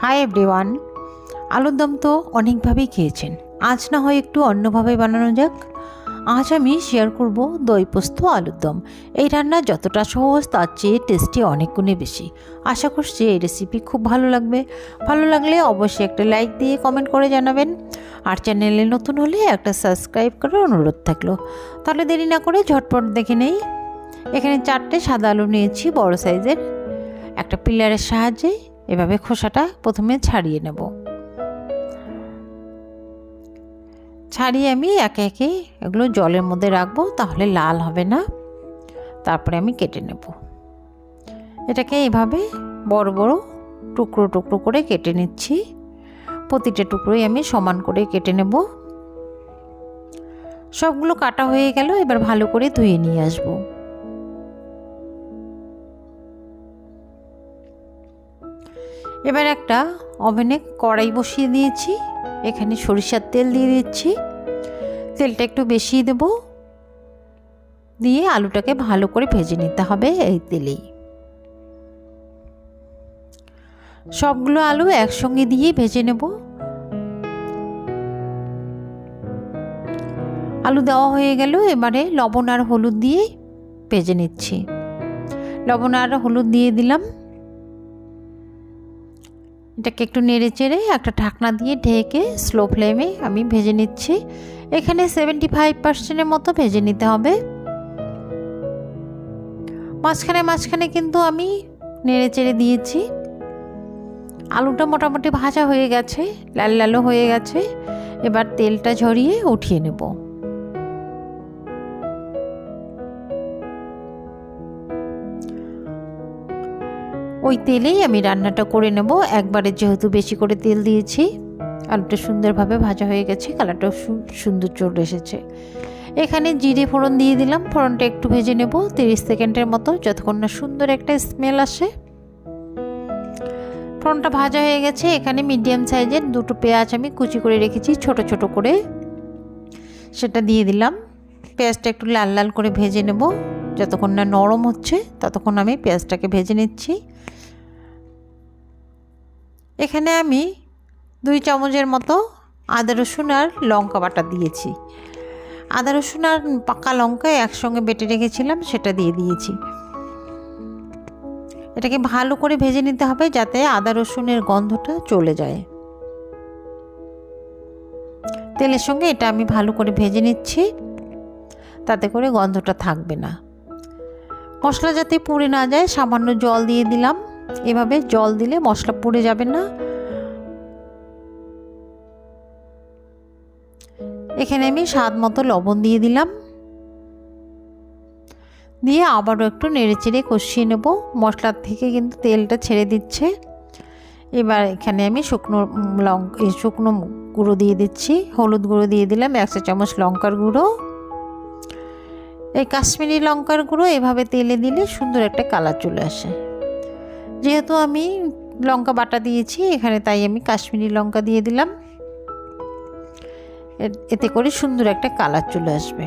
Hi everyone. আলুর দম তো অনেকভাবেই খেয়েছেন, আজ না হয় একটু অন্যভাবে বানানো যাক। আজ আমি শেয়ার করব দই পোস্ত আলুর দম। এই রান্না যতটা সহজ তার চেয়ে টেস্টি অনেক গুণে বেশি। আশা করছি এই রেসিপি খুব ভালো লাগবে। ভালো লাগলে অবশ্যই একটা লাইক দিয়ে কমেন্ট করে জানাবেন, আর চ্যানেলে নতুন হলে একটা সাবস্ক্রাইব করার অনুরোধ থাকলো। তাহলে দেরি না করে ঝটপট দেখে নেই। এখানে 4টে সাদা আলু নিয়েছি বড় সাইজের। একটা পিলারের সাহায্যে এভাবে খোসাটা প্রথমে ছাড়িয়ে নেব। ছাড়িয়ে আমি একে একে এগুলো জলের মধ্যে রাখবো, তাহলে লাল হবে না। তারপরে আমি কেটে নেব। এটাকে এভাবে বড় বড় টুকরো টুকরো করে কেটে নিচ্ছি। প্রতিটা টুকরোই আমি সমান করে কেটে নেব। সবগুলো কাটা হয়ে গেল, এবার ভালো করে ধুয়ে নিয়ে আসবো। এবার একটা ওভেনে কড়াই বসিয়ে দিয়েছি। এখানে সরিষার তেল দিয়ে দিচ্ছি। তেলটা একটু বেশি দেব, দিয়ে আলুটাকে ভালো করে ভেজে নিতে হবে এই তেলেই। সবগুলো আলু একসঙ্গে দিয়ে ভেজে নেব। আলু দেওয়া হয়ে গেল, এবারে লবণ আর হলুদ দিয়ে ভেজে নিচ্ছি। লবণ আর হলুদ দিয়ে দিলাম। এটাকে একটু নেড়ে চেড়ে একটা ঢাকনা দিয়ে ঢেকে স্লো ফ্লেমে আমি ভেজে নিচ্ছি। এখানে 75% মতো ভেজে নিতে হবে। মাঝখানে মাঝখানে কিন্তু আমি নেড়ে চেড়ে দিয়েছি। আলুটা মোটামুটি ভাজা হয়ে গেছে, লাল লালও হয়ে গেছে। এবার তেলটা ঝরিয়ে উঠিয়ে নেব। ওই তেলেই আমি রান্নাটা করে নেব। একবারে যেহেতু বেশি করে তেল দিয়েছি, আলুটা সুন্দরভাবে ভাজা হয়ে গেছে, কালারটাও সুন্দর চলে এসেছে। এখানে জিরে ফোড়ন দিয়ে দিলাম। ফোড়নটা একটু ভেজে নেব 30 সেকেন্ডের মতো, যতক্ষণ না সুন্দর একটা স্মেল আসে। ফোড়নটা ভাজা হয়ে গেছে। এখানে মিডিয়াম সাইজের 2টো পেঁয়াজ আমি কুচি করে রেখেছি ছোট ছোট করে, সেটা দিয়ে দিলাম। পেঁয়াজটা একটু লাল লাল করে ভেজে নেব। যতক্ষণ না নরম হচ্ছে ততক্ষণ আমি পেঁয়াজটাকে ভেজে নিচ্ছি। এখানে আমি 2 চামচের মতো আদা রসুন আর লঙ্কা বাটা দিয়েছি। আদা রসুন আর পাকা লঙ্কা একসঙ্গে বেটে রেখেছিলাম, সেটা দিয়ে দিয়েছি। এটাকে ভালো করে ভেজে নিতে হবে যাতে আদা রসুনের গন্ধটা চলে যায়। তেলের সঙ্গে এটা আমি ভালো করে ভেজে নিচ্ছি, তাতে করে গন্ধটা থাকবে না। মশলা যাতে পুড়ে না যায় সামান্য জল দিয়ে দিলাম। এভাবে জল দিলে মশলা পুড়ে যাবে না। এখানে আমি স্বাদ মতো লবণ দিয়ে দিলাম, দিয়ে আবারও একটু নেড়ে চেড়ে কষিয়ে নেব। মশলার থেকে কিন্তু তেলটা ছেড়ে দিচ্ছে। এবার এখানে আমি শুকনো গুঁড়ো দিয়ে দিচ্ছি। হলুদ গুঁড়ো দিয়ে দিলাম 1 চা চামচ, লঙ্কার গুঁড়ো। এই কাশ্মীরি লঙ্কার গুঁড়ো এভাবে তেলে দিলে সুন্দর একটা কালার চলে আসে। যেহেতু আমি লঙ্কা বাটা দিয়েছি এখানে, তাই আমি কাশ্মীরি লঙ্কা দিয়ে দিলাম। এতে করে সুন্দর একটা কালার চলে আসবে।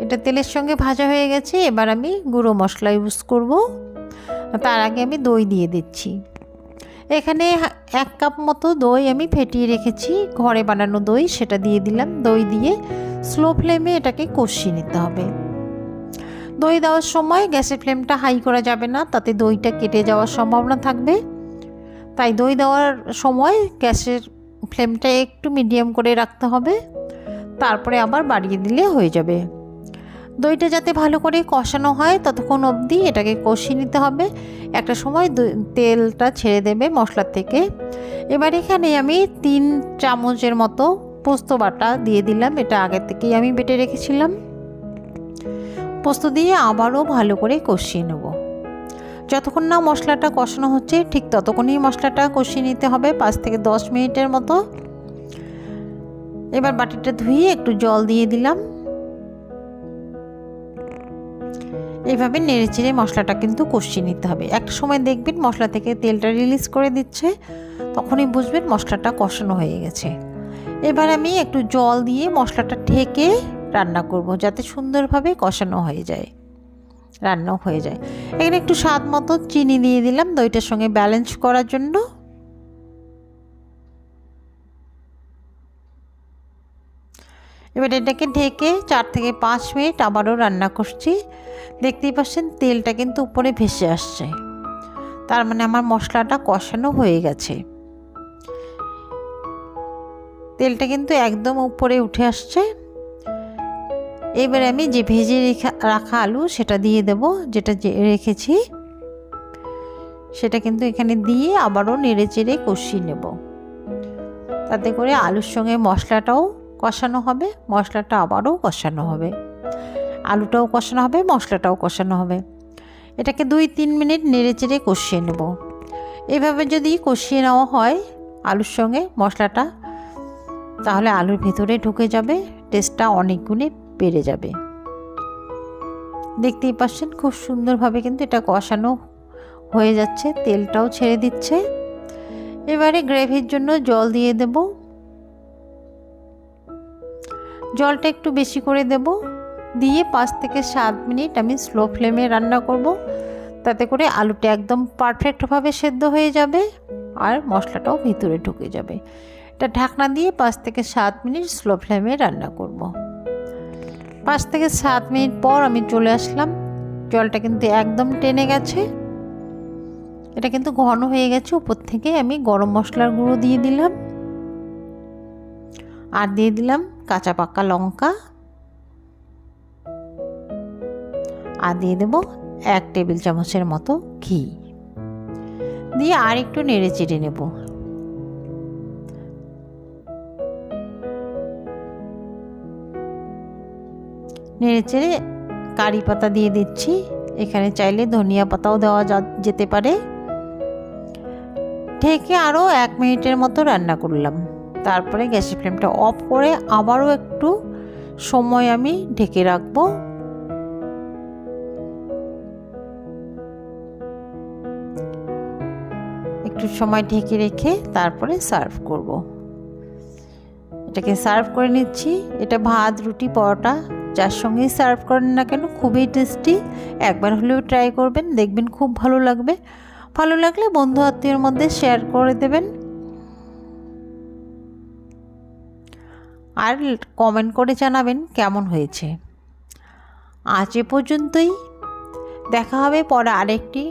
এটা তেলের সঙ্গে ভাজা হয়ে গেছে। এবার আমি গুঁড়ো মশলা ইউজ করব। তার আগে আমি দই দিয়ে দিচ্ছি। এখানে 1 কাপ মতো দই আমি ফেটিয়ে রেখেছি, ঘরে বানানো দই, সেটা দিয়ে দিলাম। দই দিয়ে স্লো ফ্লেমে এটাকে কষিয়ে নিতে হবে। দই দেওয়ার সময় গ্যাসের ফ্লেমটা হাই করা যাবে না, তাতে দইটা কেটে যাওয়ার সম্ভাবনা থাকবে। তাই দই দেওয়ার সময় গ্যাসের ফ্লেমটা একটু মিডিয়াম করে রাখতে হবে, তারপরে আবার বাড়িয়ে দিলে হয়ে যাবে। দইটা যাতে ভালো করে কষানো হয় ততক্ষণ অবধি এটাকে কষিয়ে নিতে হবে। একটা সময় তেলটা ছেড়ে দেবে মশলার থেকে। এবার এখানে আমি 3 চামচের মতো পোস্ত বাটা দিয়ে দিলাম। এটা আগে থেকেই আমি বেটে রেখেছিলাম। পোস্ত দিয়ে আবারও ভালো করে কষিয়ে নেব। যতক্ষণ না মশলাটা কষানো হচ্ছে ঠিক ততক্ষণই মশলাটা কষিয়ে নিতে হবে, 5 থেকে 10 মিনিটের মতো। এবার বাটিটা ধুয়ে একটু জল দিয়ে দিলাম। এইভাবে নেড়ে চেড়ে মশলাটা কিন্তু কষিয়ে নিতে হবে। একটা সময় দেখবেন মশলা থেকে তেলটা রিলিজ করে দিচ্ছে, তখনই বুঝবেন মশলাটা কষানো হয়ে গেছে। এবার আমি একটু জল দিয়ে মশলাটা ঢেকে রান্না করব, যাতে সুন্দরভাবে কষানো হয়ে যায়। রান্নাও হয়ে যায়। এখানে একটু স্বাদ মতো চিনি দিয়ে দিলাম দইটার সঙ্গে ব্যালেন্স করার জন্য। এবার এটাকে ঢেকে 4 থেকে 5 মিনিট আবারও রান্না করছি। দেখতেই পাচ্ছেন তেলটা কিন্তু উপরে ভেসে আসছে, তার মানে আমার মশলাটা কষানো হয়ে গেছে। তেলটা কিন্তু একদম উপরে উঠে আসছে। এবারে আমি যে ভেজে রাখা আলু সেটা দিয়ে দেব, যেটা রেখেছি সেটা কিন্তু এখানে দিয়ে আবারও নেড়ে চেড়ে কষিয়ে নেব। তাতে করে আলুর সঙ্গে মশলাটাও কষানো হবে, মশলাটা আবারও কষানো হবে, আলুটাও কষানো হবে, মশলাটাও কষানো হবে। এটাকে 2-3 মিনিট নেড়ে চেড়ে কষিয়ে নেব। এভাবে যদি কষিয়ে নেওয়া হয় আলুর সঙ্গে মশলাটা, তাহলে আলুর ভেতরে ঢুকে যাবে, টেস্টটা অনেক গুণে বেড়ে যাবে। দেখতেই পাচ্ছেন খুব সুন্দরভাবে কিন্তু এটা কষানো হয়ে যাচ্ছে, তেলটাও ছেড়ে দিচ্ছে। এবারে গ্রেভির জন্য জল দিয়ে দেব। জলটা একটু বেশি করে দেব, দিয়ে 5 থেকে 7 মিনিট আমি স্লো ফ্লেমে রান্না করব। তাতে করে আলুটা একদম পারফেক্টভাবে সেদ্ধ হয়ে যাবে আর মশলাটাও ভিতরে ঢুকে যাবে। এটা ঢাকনা দিয়ে 5 থেকে 7 মিনিট স্লো ফ্লেমে রান্না করব। 5 থেকে 7 মিনিট পর আমি চলে আসলাম। জলটা কিন্তু একদম টেনে গেছে, এটা কিন্তু ঘন হয়ে গেছে। উপর থেকে আমি গরম মশলার গুঁড়ো দিয়ে দিলাম, আর দিয়ে দিলাম কাঁচা পাকা লঙ্কা, আর দিয়ে দেব 1 টেবিল চামচের মতো ঘি, দিয়ে আর একটু নেড়ে চেড়ে নেব। নেড়ে চেড়ে কারি পাতা দিয়ে দিচ্ছি, এখানে চাইলে ধনিয়া পাতাও দেওয়া যেতে পারে। ঢেকে আরও 1 মিনিটের মতো রান্না করলাম। তারপরে গ্যাসের ফ্লেমটা অফ করে আবারও একটু সময় আমি ঢেকে রাখবো। একটু সময় ঢেকে রেখে তারপরে সার্ভ করব। এটাকে সার্ভ করে নিচ্ছি। এটা ভাত, রুটি, পরোটা যার সঙ্গেই সার্ভ করেন না কেন খুবই টেস্টি। একবার হলেও ট্রাই করবেন, দেখবেন খুব ভালো লাগবে। ভালো লাগলে বন্ধু আত্মীয়ের মধ্যে শেয়ার করে দেবেন, আর কমেন্ট করে জানাবেন কেমন হয়েছে। আজ এ পর্যন্তই, দেখা হবে পরে আরেকটি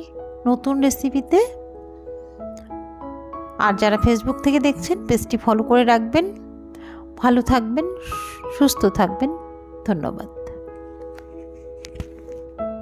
নতুন রেসিপিতে। আর যারা ফেসবুক থেকে দেখছেন পেজটি ফলো করে রাখবেন। ভালো থাকবেন, সুস্থ থাকবেন। ধন্যবাদ।